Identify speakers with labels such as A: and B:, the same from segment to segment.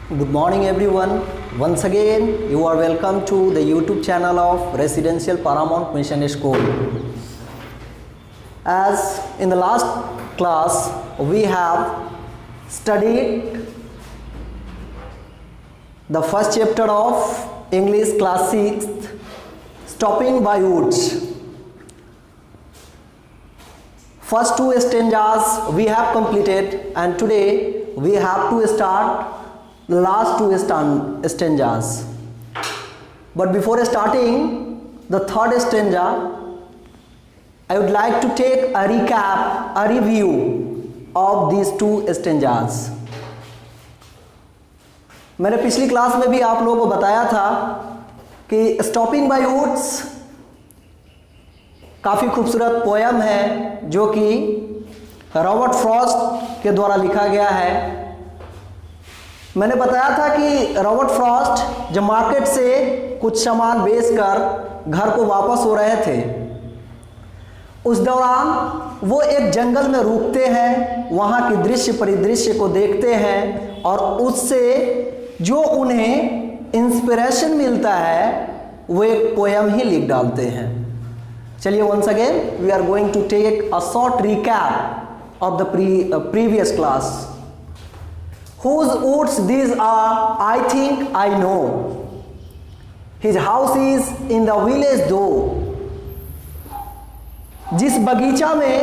A: Good morning everyone. Once again you are welcome to the YouTube channel of Residential Paramount Mission School. As in the last class we have studied the first chapter of English class 6th, Stopping by Woods. First two stanzas we have completed and today we have to start the last two stanzas. But before starting the third stanza, I would like to take a recap, a review of these two stanzas. मैंने पिछली class में भी आप लोगों को बताया था कि स्टॉपिंग बाय वुड्स काफ़ी खूबसूरत पोयम है जो कि रॉबर्ट फ्रॉस्ट के द्वारा लिखा गया है। मैंने बताया था कि रॉबर्ट फ्रॉस्ट जब मार्केट से कुछ सामान बेचकर घर को वापस हो रहे थे, उस दौरान वो एक जंगल में रुकते हैं, वहाँ की दृश्य परिदृश्य को देखते हैं और उससे जो उन्हें इंस्पिरेशन मिलता है वो एक पोयम ही लिख डालते हैं। चलिए once again we are going to take a short recap of the previous class. Whose woods these are, I think I know. His house is in the village though. जिस बगीचा में,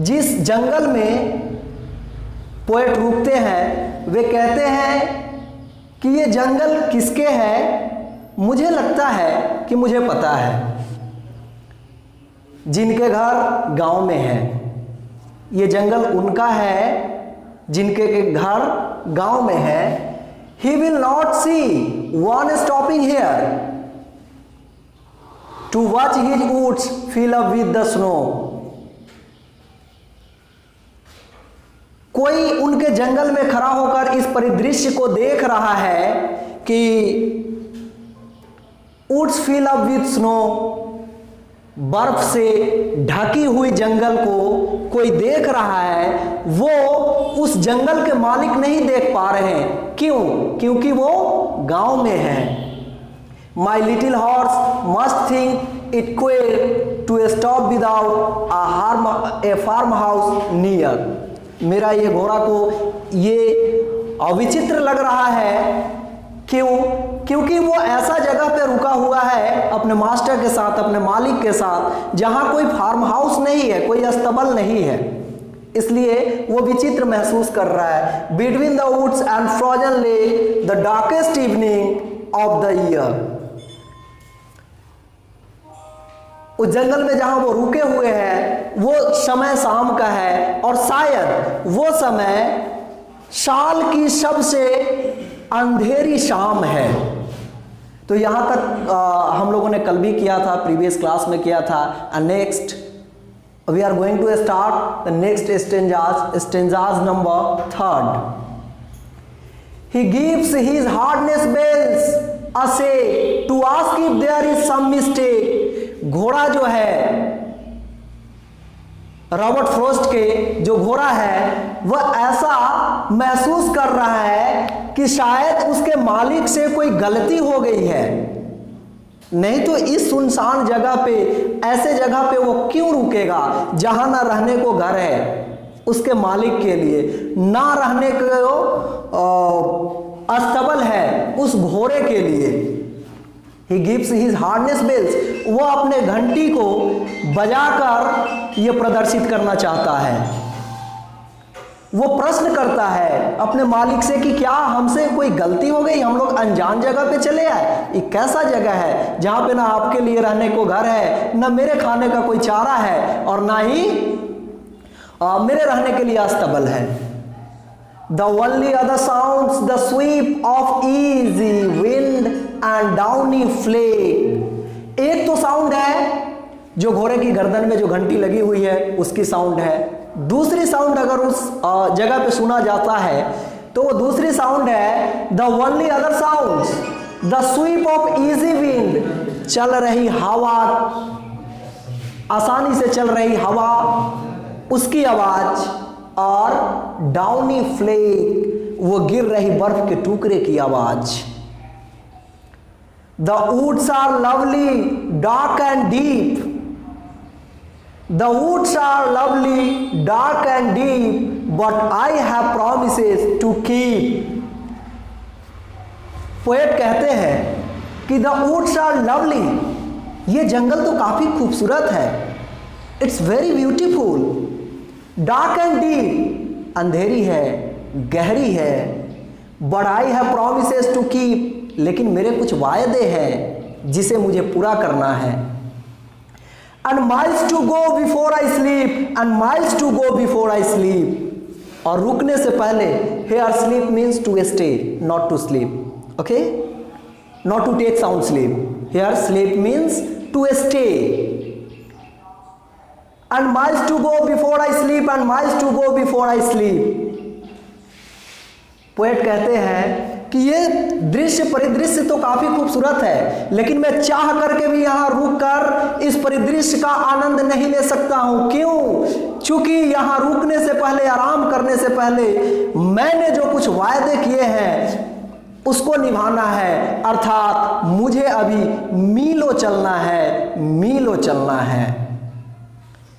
A: जिस जंगल में पोएट रुकते हैं, वे कहते हैं कि ये जंगल किसके है, मुझे लगता है कि मुझे पता है। जिनके घर गांव में है, ये जंगल उनका है जिनके के घर गांव में है। He will not see one stopping here to watch his woods fill up with the snow. कोई उनके जंगल में खड़ा होकर इस परिदृश्य को देख रहा है कि woods fill up with snow, बर्फ से ढकी हुई जंगल को कोई देख रहा है, वो उस जंगल के मालिक नहीं देख पा रहे हैं। क्यों? क्योंकि वो गांव में है। My little horse must think it queer to stop without a farmhouse near. मेरा ये घोड़ा को ये अविचित्र लग रहा है। क्यों? क्योंकि वो ऐसा जगह पे रुका हुआ है अपने मास्टर के साथ, अपने मालिक के साथ, जहां कोई फार्म हाउस नहीं है, कोई अस्तबल नहीं है, इसलिए वो विचित्र महसूस कर रहा है। Between the woods and frozen lake the darkest evening of the year. उस जंगल में जहां वो रुके हुए हैं वो समय शाम का है और शायद वो समय साल की सबसे अंधेरी शाम है। तो यहां तक हम लोगों ने कल भी किया था, प्रीवियस क्लास में किया था। Next we are going to start the next stanzas number 3rd। He gives his hardness bells a say to ask if there is some mistake. घोड़ा जो है रॉबर्ट फ्रॉस्ट के जो घोड़ा है वह ऐसा महसूस कर रहा है कि शायद उसके मालिक से कोई गलती हो गई है, नहीं तो इस सुनसान जगह पे, ऐसे जगह पे वो क्यों रुकेगा जहां ना रहने को घर है उसके मालिक के लिए, ना रहने को अस्तबल है उस घोड़े के लिए। He gives his harness bells, वो अपने घंटी को बजाकर ये प्रदर्शित करना चाहता है। वो प्रश्न करता है अपने मालिक से कि क्या हमसे कोई गलती हो गई, हम लोग अनजान जगह पे चले आए। ये कैसा जगह है जहां पे ना आपके लिए रहने को घर है, ना मेरे खाने का कोई चारा है और ना ही मेरे रहने के लिए अस्तबल है। The only other sounds the sweep of easy wind and downy flake। एक तो साउंड है जो घोड़े की गर्दन में जो घंटी लगी हुई है उसकी साउंड है। दूसरी साउंड अगर उस जगह पे सुना जाता है तो वो दूसरी साउंड है the only other sounds the SVEEP of easy wind. चल रही हवा, आसानी से चल रही हवा, उसकी आवाज और डाउनी फ्लेक वो गिर रही बर्फ के टुकड़े की आवाज। The woods are lovely dark and deep, the woods are lovely dark and deep, but I have promises to keep. Poet कहते हैं कि द वुड्स आर लवली, ये जंगल तो काफी खूबसूरत है, it's very beautiful, dark and deep, अंधेरी है, गहरी है, but I have promises to keep, लेकिन मेरे कुछ वायदे हैं जिसे मुझे पूरा करना है। And miles to go before I sleep, and miles to go before I sleep, और रुकने से पहले, here sleep means to stay not to sleep, okay, not to take sound sleep, here sleep means to stay, and miles to go before I sleep, and miles to go before I sleep। Poet कहते हैं कि ये दृश्य परिदृश्य तो काफी खूबसूरत है, लेकिन मैं चाह करके भी यहाँ रुक कर इस परिदृश्य का आनंद नहीं ले सकता हूं। क्यों? क्योंकि यहाँ रुकने से पहले, आराम करने से पहले मैंने जो कुछ वायदे किए हैं उसको निभाना है, अर्थात मुझे अभी मीलों चलना है, मीलों चलना है।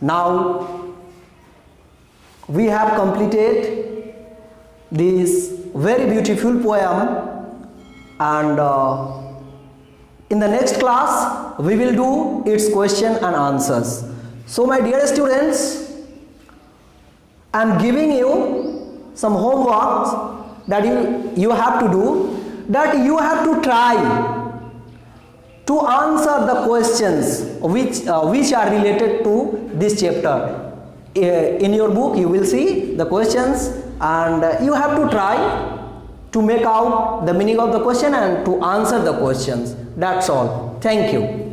A: Now we have completed this very beautiful poem, and in the next class we will do its question and answers. So my dear students, I am giving you some homework that you have to do, that you have to try to answer the questions which are related to this chapter. In your book you will see the questions, and you have to try to make out the meaning of the question and to answer the questions. That's all. Thank you.